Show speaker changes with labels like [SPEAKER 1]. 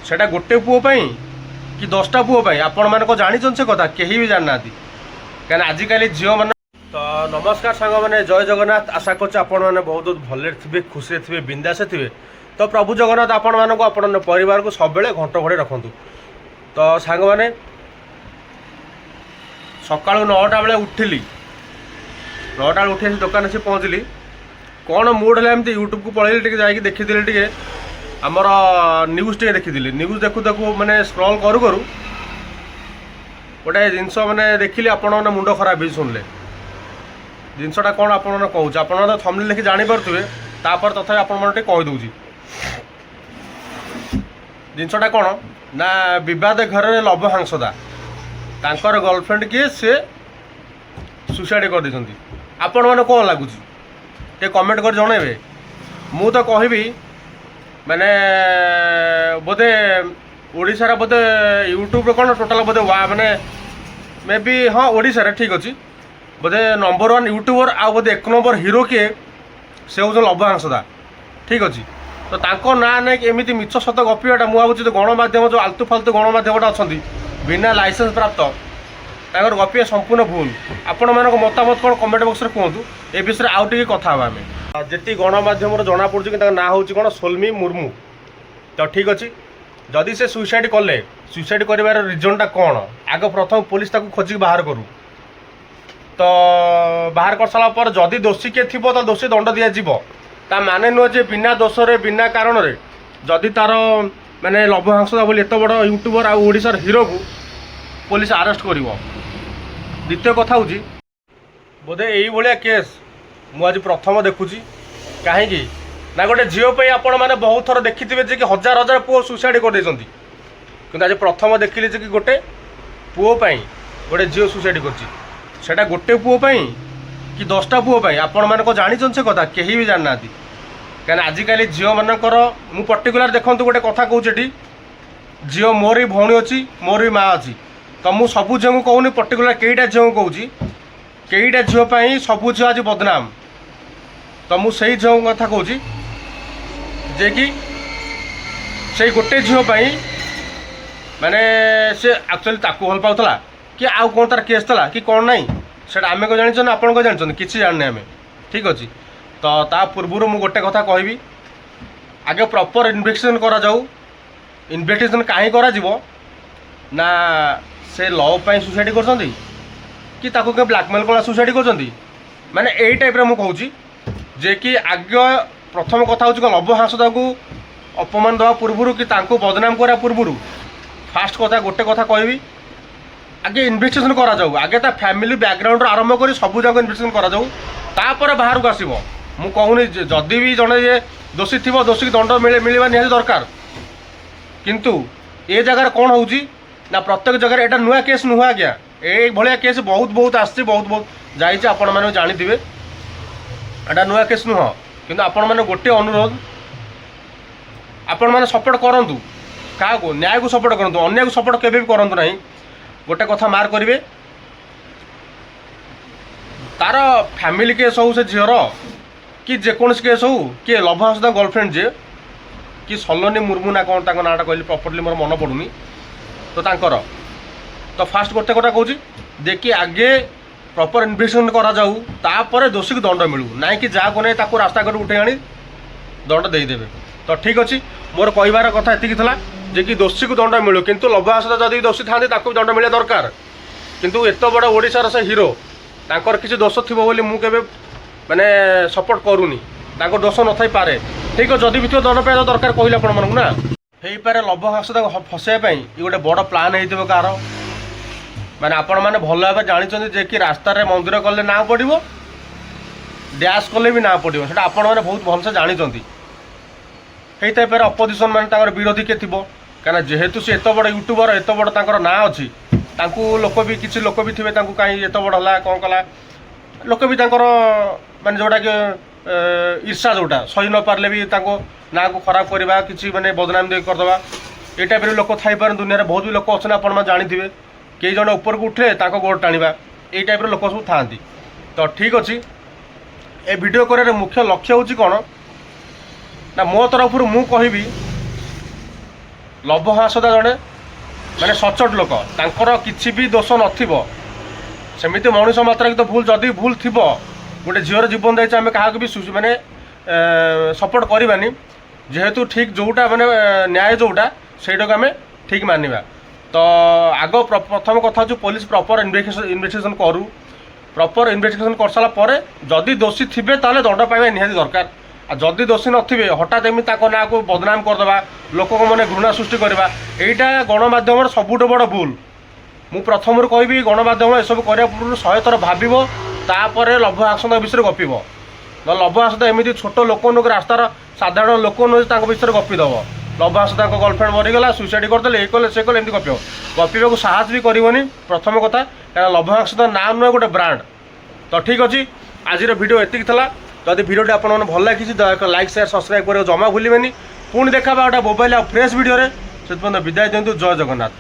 [SPEAKER 1] सेटा गोटे पुओ कि 10टा पुओ आपण मान जानी से कथा कहीं भी जाना कहीं आजिकल झील मान। तो नमस्कार सांग मैंने जय जगन्नाथ। आशा कर बहुत भले थे खुशी थे बिंदास थे। तो प्रभु जगन्नाथ आपण मानक आपण परिवार को सब घंट घोड़े रखु। तो सांग मैंने सका 9टा बेले उठिली 9टा उठी दुकान से पहुँचली कौन मूड है एमती यूट्यूब को पलैली जाकि देखी टे आमर न्यूज टे देखी न्यूज देखु देखु मैंने स्क्रॉल करू करू गोटे जिनस मैंने देखिली आपण मैंने मुंड खराब भी शुणिले जिनसटा कौन आप कहूँ आप तो थंबनेल देखि जानीपे तापर तथा आपटे कहीदे जिनसटा कौन ना बद घर में लभ हांसदा तांकर गर्लफ्रेंड किए सी सुसाइड कर देछंती। आपण मैंने कौन लगुच टे कमेंट कर जनइबे। मु तो कहबी मैंने बोधे ओडिशार बोधे यूट्यूब कौन टोटाल बोधे मैंने मे बी हाँ ओडिशार ठीक अच्छी बोधे नंबर 1 यूट्यूबर आ बोधे 1 नंबर हिरो किए से हूँ लभ हांसदा ठीक अच्छी। तो तांको ना नहीं एमती मिछ सत गपियाटा मुझे गणमाध्यम जो आलतू फालतू गणमाध्यमटा अच्छा बिना लाइसेंस प्राप्त तांकर गपिया संपूर्ण भूल। आपण मान मतामत कौन कमेंट बॉक्स में कहतु ए विषय आउ टे कथा आम जी गणमाध्यम जना पड़ी कि ना हूँ कौन सोलमी मुर्मू। तो ठीक अच्छे जदि से सुइसाइड कले सुइसाइड कर रिजनटा कौन आग प्रथम पुलिस ताको खोजिक बाहर करूँ। तो बाहर कर सारा पर जदि दोषी किए थी तो दोषी दंड दिज्व ता माने नुह जे बिना दोषरे बिना कारण जदि तार माने लभ हांसदा बोली एत बड़ यूट्यूबर आ ओडिशार हीरो को पुलिस अरेस्ट कर। द्वितीय कथा हूँ बोधे यही भाया केस मुझे प्रथम देखुची कहीं ना गोटे झील आपण मैंने बहुत थर देखी थे कि हजार हजार पुओ सुसाइड कर देती कि आज प्रथम देखिली कि गोटे पुओपाई गोटे झील सुसाइड कर गोटे पुओपाई कि 10टा पुओपाई आपण मान जानी से कथा कहीं भी जाना कहीं आजिकल झील मानकर मु पर्टिकुलर देखो गोटे कथा कहूँ झील मोर ही भौणी अच्छी मोर भी माँ अच्छी। तो मुझे सबू झील को कहूनी पर्टिकुलर कईटा झील को कहूँ कईटा झील सबू झील आज बदनाम। तो मुझे झील कथा कहूँ जे कि से गोटे झील माने से एक्चुअली ताकू भल पाला कि आउ कौन तार केस था कि कौन ना से आम को जान आप जानते किसी जानने आम ठीक अच्छे। तो ता पूर्व मु गोटे कथा कहबी आगे प्रॉपर इन्वेस्टिगेशन करा जाऊ। इन्वेस्टिगेशन कहीं करा जीवो ना से लव पाई सुसाइड कर कि ताको के ब्लैकमेल कला सुसाइड कर माने एई टाइप रे मु कहूची जे कि आगे प्रथम कथा हूँ लभ हांसदा को अपमान देवा पूर्व कि तांको बदनाम करा पूर्व फास्ट कथा गोटे कथा कहबी आगे इन्वेस्टिगेशन करा जाऊ आगे ता फैमिली बैकग्राउंड आरंभ कर सब जगह इन्वेस्टिगेशन करा जाऊ तापर बाहर को आसब। मु कहूनी जदि भी जड़े ये दोषी थी दोषी दंड मिलवा निहाती दरकार किंतु ए जगार कौन हो ना प्रत्येक जगह एटा नुआ केस नुह आज्ञा ये भाया केस बहुत बहुत आस बहुत बहुत जाइए आपण मैंने जानी एटा नुआ केस नुह किंतु आपण मैंने गोटे अनुरोध आपण मैंने सपोर्ट करूँ क्या न्याय को सपोर्ट करूँ अन्य को सपोर्ट केवे भी करूँ ना। गोटे कथा मार करेंगे तार फैमिली केस हो से झीर कि जेकोसी केस हो किए लभ हांसदा गर्लफ्रेंड जे कि सलोनी मुर्मू ना कौन नाटा कहली प्रॉपर्ली मोर मन पड़ूनी। तो तांकर तो फास्ट गोटे कथा कहूँ देखिए आगे प्रॉपर इन्वेस्टिगेशन करा जाऊ तापर दोषी को दंड मिलू ना कि जहाँ को नहीं ताको रास्ता कट उठे आनी दंड देदेवे। तो ठीक अच्छे मोर कहबार कथा एतिकी थला जे कि दोषी को दंड मिलू किंतु लभ हांसदा जदि दोषी था ताको दंड मिले दरकार किंतु एत बड़ ओडिशार से हीरो तांकर किसी दोष थी बोली मु केबे माने सपोर्ट करूनी तांकर दोष न थाई पारे ठीक है जदि भी थो दंड पाइबा दरकार कहले आपण मानू ना हेई पारे लभ हांसदा फसाइबा ये गोटे बड़ प्लान होइथिबो कार माने आपण माने भल भाव जानी जे कि रास्ता रे मंदिर कले ना पड़ो डैश कले भी ना पड़ो से आपण मैंने बहुत भलसे जानी पारे अपोजिशन मान विरोधी किए थी कहीं जेहेतु सी एत बड़ यूट्यूबर एत बड़ तर ना अच्छी लोक भी किसी लोक भी थे कहीं एत बड़ है कौन कला लोक भी माने जोटा कि ईर्षा जोटा सही न पारे भी ना को खराब करवा कि माने बदनाम दे करदे ये टाइप लोक थी दुनिया में बहुत भी लोक अच्छे आप जानी कई जन ऊपर को उठे गोड़ टाणवा ये टाइप लोक सब था। तो ठीक अच्छे ए वीडियो कर मुख्य लक्ष्य हूँ कौन ना मो तरफ मु कहबी ଲବ ହାଁସଦା ଜଣେ ମାନେ ସଚୋଟ ଲୋକ, ତାଙ୍କର କିଛି ବି ଦୋଷ ନଥିବ। ସେମିତି ମଣିଷ ମାତ୍ରାରେ ତ ଭୁଲ, ଯଦି ଭୁଲ ଥିବ, ଗୋଟେ ଝିଅର ଜୀବନ ଦେଇଛି, ଆମେ କାହାକୁ ବି ମାନେ ସପୋର୍ଟ କରିବାନି। ଯେହେତୁ ଠିକ୍ ଯେଉଁଟା ମାନେ ନ୍ୟାୟ ଯେଉଁଟା ସେଇଟାକୁ ଆମେ ଠିକ୍ ମାନିବା। ତ ଆଗ ପ୍ରଥମ କଥା ହେଉଛି ପୋଲିସ ପ୍ରପର ଇନଭେଷ୍ଟିଗେସନ୍ କରୁ। ପ୍ରପର ଇନଭେଷ୍ଟିଗେସନ୍ କରିସାରିଲା ପରେ ଯଦି ଦୋଷୀ ଥିବେ ତାହେଲେ ଦଣ୍ଡ ପାଇବା ନିହାତି ଦରକାର। ଆଉ ଯଦି ଦୋଷୀ ନଥିବେ ହଠାତ୍ ଏମିତି ତାଙ୍କ ନାଁକୁ ବଦନାମ କରିଦେବା, ଲୋକଙ୍କ ମନେ ଘୃଣା ସୃଷ୍ଟି କରିବା, ଏଇଟା ଗଣମାଧ୍ୟମର ସବୁଠୁ ବଡ଼ ଭୁଲ। ମୁଁ ପ୍ରଥମରୁ କହିବି ଗଣମାଧ୍ୟମ ଏସବୁ କରିବା ପୂର୍ବରୁ 100 ଥର ଭାବିବ, ତାପରେ ଲବ ହାଁସଦା ବିଷୟରେ ଗପିବ। ନହେଲେ ଲବ ହାଁସଦା ଏମିତି ଛୋଟ ଲୋକ ନୁହେଁ, ରାସ୍ତାର ସାଧାରଣ ଲୋକ ନୁହେଁ, ତାଙ୍କ ବିଷୟରେ ଗପିଦେବ। ଲବ ହାଁସଦାଙ୍କ ଗର୍ଲଫ୍ରେଣ୍ଡ ମରିଗଲା, ସୁଇସାଇଡ୍ କରିଦେଲେ, ଏ କଲେ ସେ କଲେ, ଏମିତି ଗପିବ। ଗପିବାକୁ ସାହସ ବି କରିବନି ପ୍ରଥମ କଥା, କାରଣ ଲବ ହାଁସଦା ନାଁ ନୁହେଁ, ଗୋଟେ ବ୍ରାଣ୍ଡ। ତ ଠିକ୍ ଅଛି, ଆଜିର ଭିଡ଼ିଓ ଏତିକି ଥିଲା। ଯଦି ଭିଡ଼ିଓଟି ଆପଣମାନେ ଭଲ ଲାଗିଛି ଦୟାକରି ଲାଇକ୍ ସେୟାର ସବସ୍କ୍ରାଇବ୍ କରିବାକୁ ଜମା ଭୁଲିବେନି। ପୁଣି ଦେଖାବା ଗୋଟେ ମୋବାଇଲ୍ ଆଉ ଫ୍ରେଶ୍ ଭିଡ଼ିଓରେ। ସେଥିପାଇଁ ବିଦାୟ ଦିଅନ୍ତୁ। ଜୟ ଜଗନ୍ନାଥ।